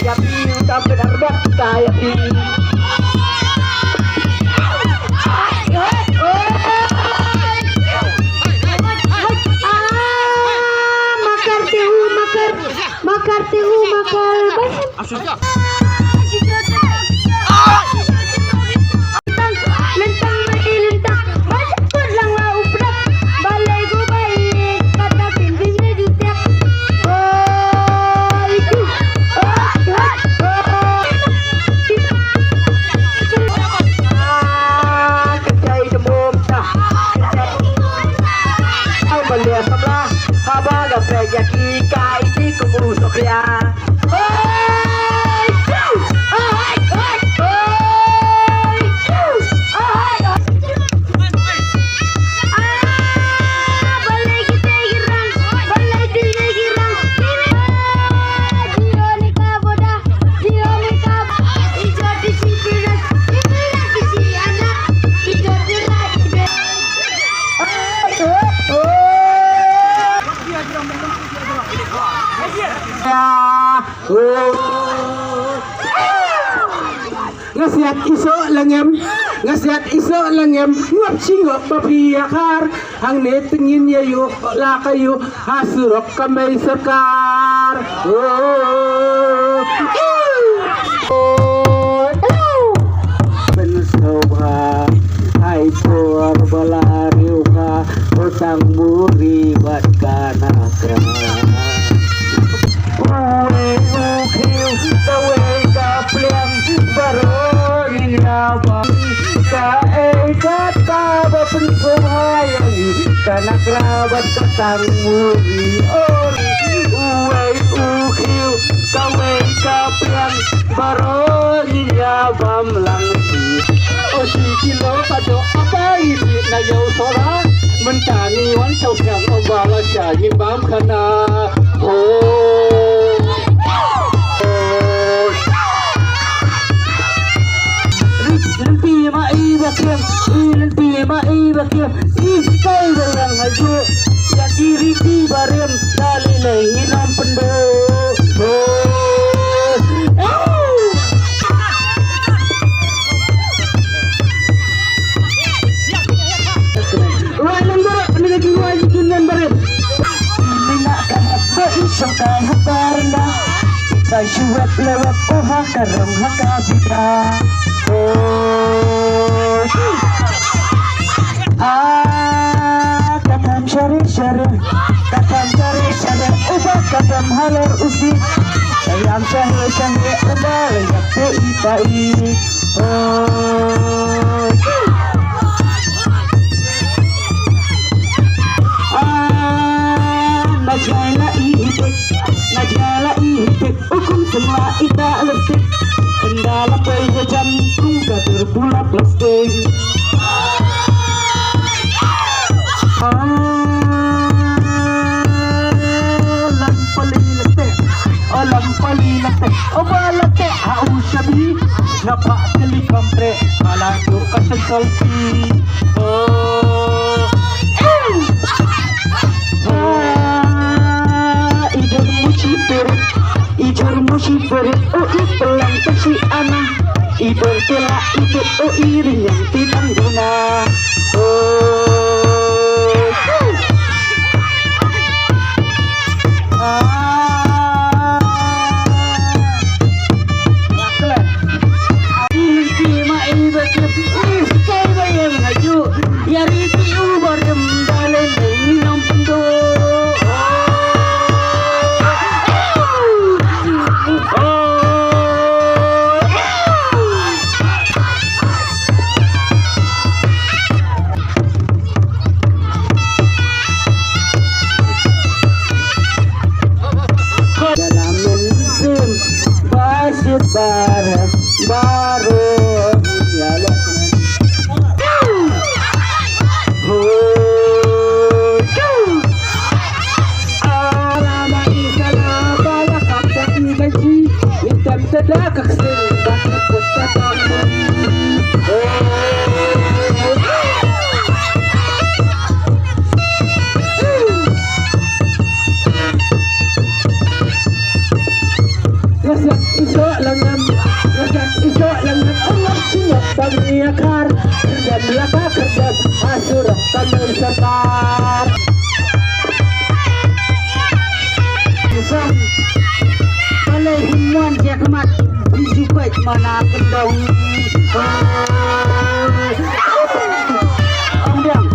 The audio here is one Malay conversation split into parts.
yapi udah benar-benar yapi. Makar yaki kai di kubu sokya. Ngasiat iso langem ngap singo papiakar hang netengin yayu la kayu hasurok kamay sarkar. Bensoba hai por balariu ka utang muri bat kanakra. Karena kerabat ketang muri uwei ukiu kawei kapian baroni nyabam langsi si kilo kado apa ini na yau sora mentani wan sau piang obala syahin bam kana Bakiem iskai barang haju ya kiri di barem dali lenginam pendo walang barang nilagi wajibin ng barem minakan apa isang kahabaranda sa syuwet lewat oha karang hakabita kakam syari ubah kakam halar usi sayang syahir kembali yakte ipai najala ihtik hukum semua ita lestik kendala paya jantung gadur pula plastik obalate au shabi napa kali kampre kala dur kasal selfie ijar musibir ipelang si ana idol tela ikut iring yang tidak guna bareng baru nyala alama isala bala kapta ibaji itam sedakak sendak kota yes iso langan Ngajak iso langan Allah siap pangiyakar Kerjaan laka kerjaan asurah tangan setar Isang Balai himuan jakmat Dijubat mana kendang Ambiang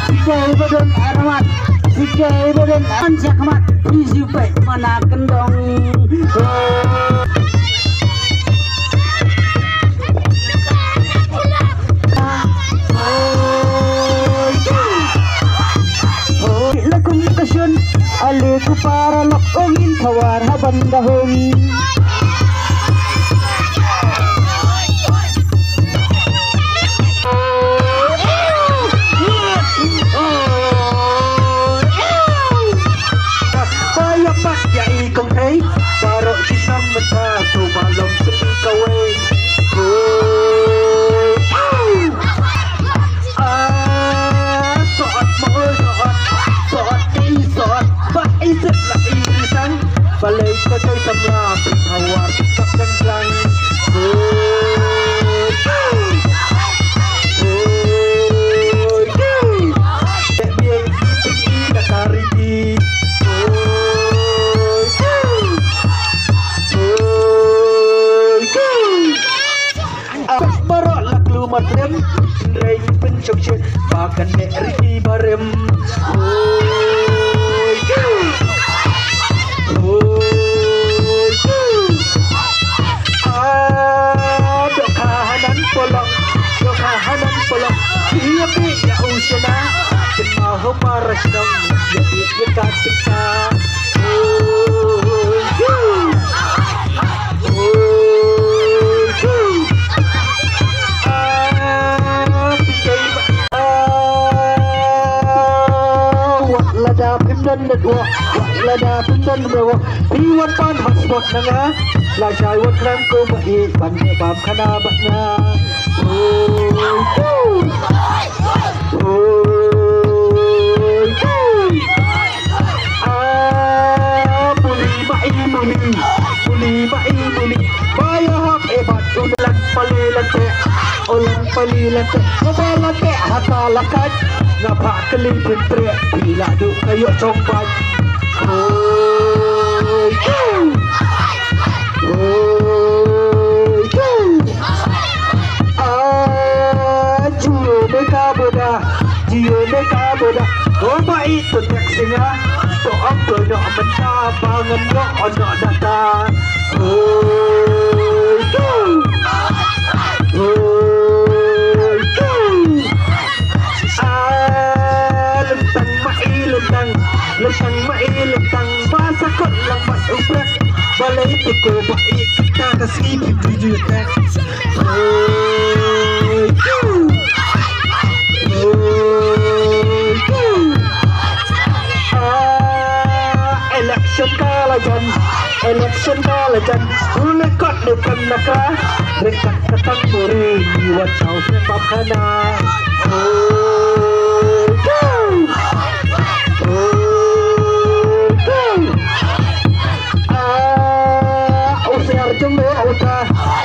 Sikai badan armat Sikai badan jakmat Dijubat mana kendang Komunikasyon aliku para lokongin kawar haban dahon Bayak pak ya ikong hey Barok sisang mata Tumalong sepi kaway Soat mo soat Soat Paisip na irisan Balay ko sa'y samla Pinghawar Pisak ng lang Debiyang ipigi na karigi Barok laklu matrem Ray pencok cik Bagan nek riki barem Kahanan polong Iya ya usana Kemahu paras dong Jadi ika-tika Lada pimdan nadwa Lada pimdan nadwa Piwan pan hotspot na nga Lajay wad lang ko mai Bande bab kanabat nga Muli Bayahap ebat Ulang palilante Ulang palilante Mabalante Hatalakat Ngapak kelipin trek Bila duk kayo combat Jiyo meka boda Goma itu teksinga To'am kono menta Bangan no ono data Lentang mailentang Masa kot lang masuprak Balay itu ko baik Kita kasih video tak Election kalajan Ulekot depan naka Rekat katang muri Iwat saus sebab kana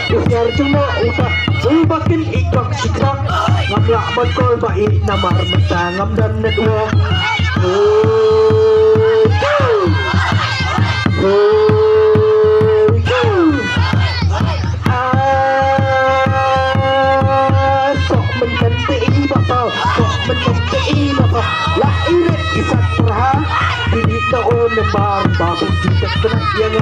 Usiar cuma uta Ubakin ikak sikrak Ngamlak matkol baik Namar mentangam dan network Lah ini kisah perha Dini taon lembar Babung juga kena yang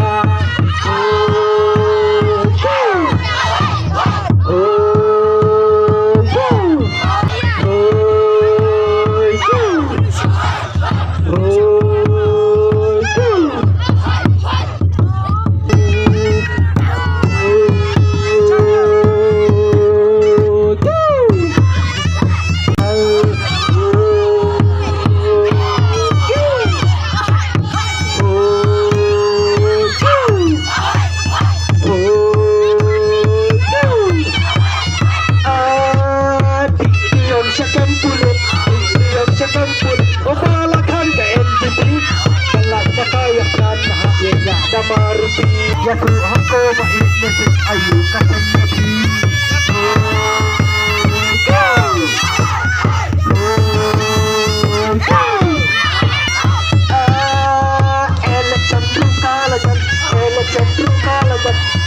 ya damaruti ya tu hako mait nesek ayu katanya pi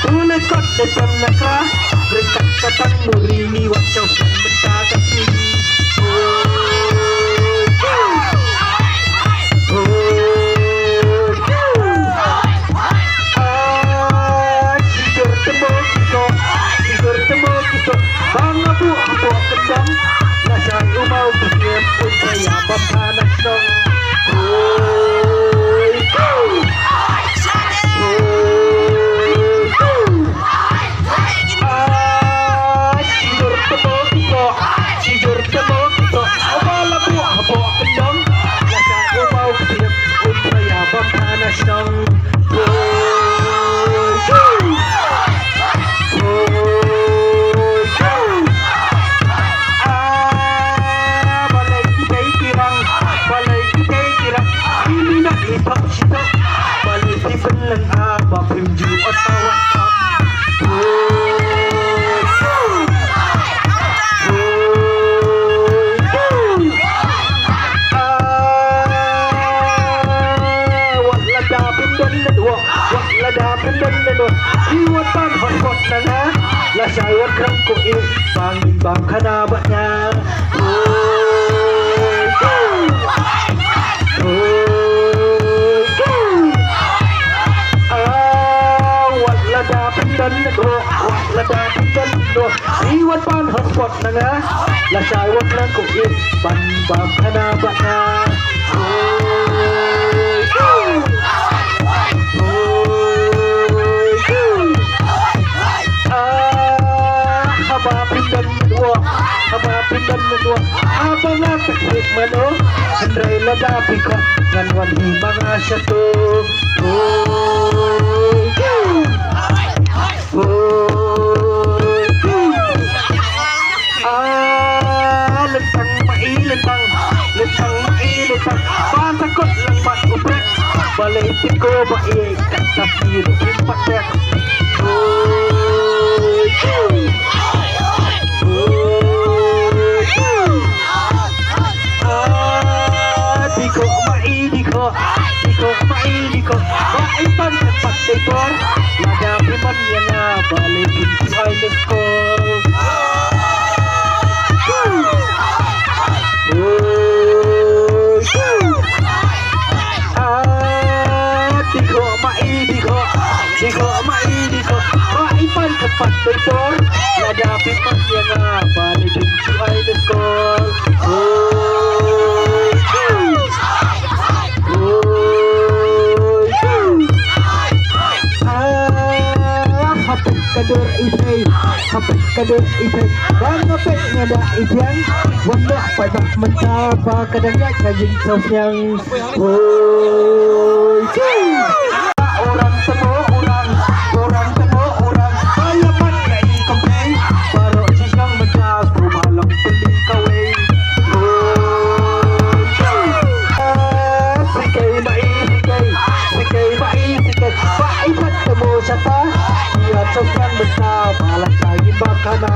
Tulis kot depan nakra Rekat katang murini Wacau dan benda kasih Sigur temu kita Bang abu kendang Nasaan umau kusiem pun saya pampanas dong Iwatan hot na nga Lasayat rang ko pangin bang kanaba niya Wala dapindan na do Iwatan hot na nga Lasayat rang ko pangin bang kanaba niya Pindan medua abang atik mano Andrai ladapi ko nganwan hi mga syato Lentang mailentang Pasakot lang mag-ubrek Balay tiko baik kata piru impatek Maipan tempat dekor Ladapi man yang balik pintu air skol Maipan tempat dekor Ladapi man yang balik pintu air skol Hapit kadur isay Bang apit nga da isyang Wala pa na mantapa Kadangya kajing sosyang Hoy Orang temo orang Payaman ka ikampay Paro sisyang magkaku Malang tuling kaway Sikay Paipat temo siya ta Iyat sosyang magkapa Alas lagi baka na